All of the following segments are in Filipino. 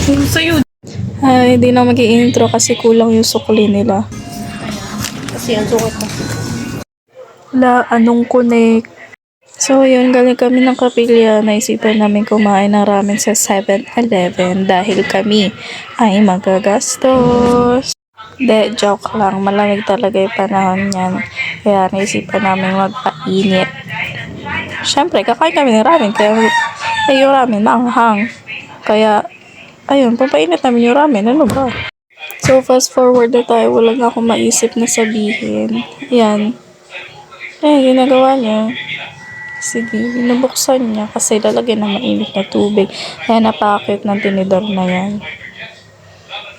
Sa'yo. Ay, hindi na mag-i-intro kasi kulang yung sukli nila. Kasi ang sukat ko. Wala, anong connect. So, yun, galing kami ng Kapilya. Naisipan namin kumain ng ramen sa 7-Eleven dahil kami ay magagastos. De, joke lang. Malamig talaga yung panahon yan. Kaya naisipan namin magpainit. Siyempre, kakain kami ng ramen. Kaya, yung ramen maanghang. Kaya, ayun, papainit namin yung ramen. Ano ba? So, fast forward na tayo. Wala na akong maisip na sabihin. Yan. Ginagawa niya. Sige, binubuksan niya kasi lalagyan ng mainit na tubig. Kaya napakit ng tinidor na yan.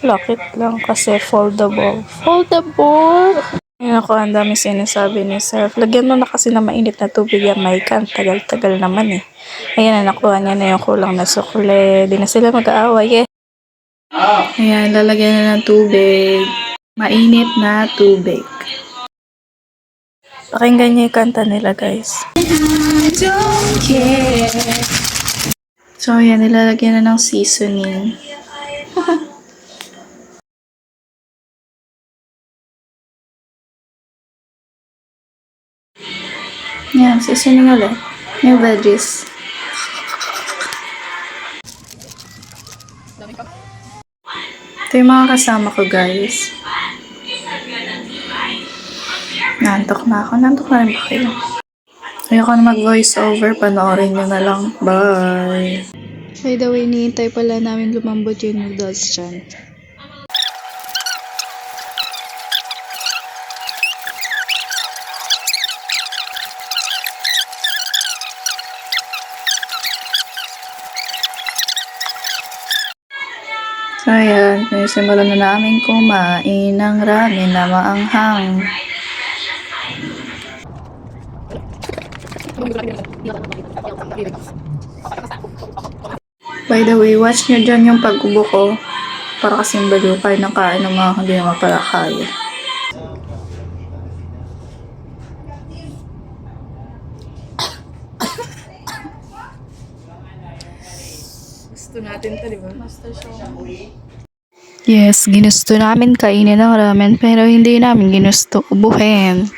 Lakit lang kasi foldable. Foldable! Ayun ako, ang dami sinasabi ni Sir. Lagyan mo na kasi ng mainit na tubig yan, Maikan. Tagal-tagal naman eh. Ayan na, nakuha niya na yung kulang na sukle. Di na sila mag-aaway eh. Ayan, lalagyan na ng tubig. Mainit na tubig. Pakinggan niyo yung kanta nila, guys. I don't care. So, ayan, nilalagyan na ng seasoning. Yan, seasoning ulit. Yung veggies. Ito yung mga kasama ko, guys. Nantok na ako. Nantok na rin ba kayo? Ayoko na mag-voice over. Panoorin nyo na lang. Bye! By the way, niintay pala namin lumambot yung noodles dyan. So, ayan. Simulan na namin kumain ng ramen na maanghang. By the way, watch nyo dyan yung pag-ubo ko. Para kasing baliw kayo ng kain ng mga hindi naman pala kaya. Gusto natin ito, di ba? Yes, ginusto namin kainin ng ramen pero hindi namin ginusto ubuhin.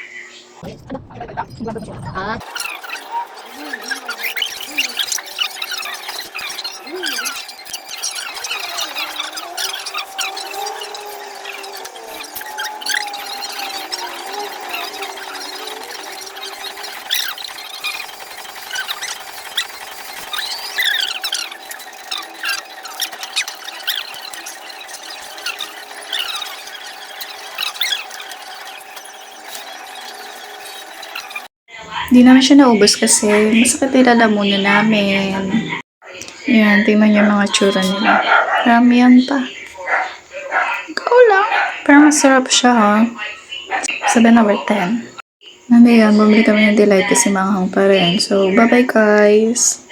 Hindi naman siya naubos kasi masakit yung lalamunan namin. Yan, tingnan niyo mga tsura nila. Marami yan pa. Ikaw lang. Pero masarap siya ha. 7/10. Nandun yan, bumili kami ng delight kasi manghang pa rin. So, bye-bye guys!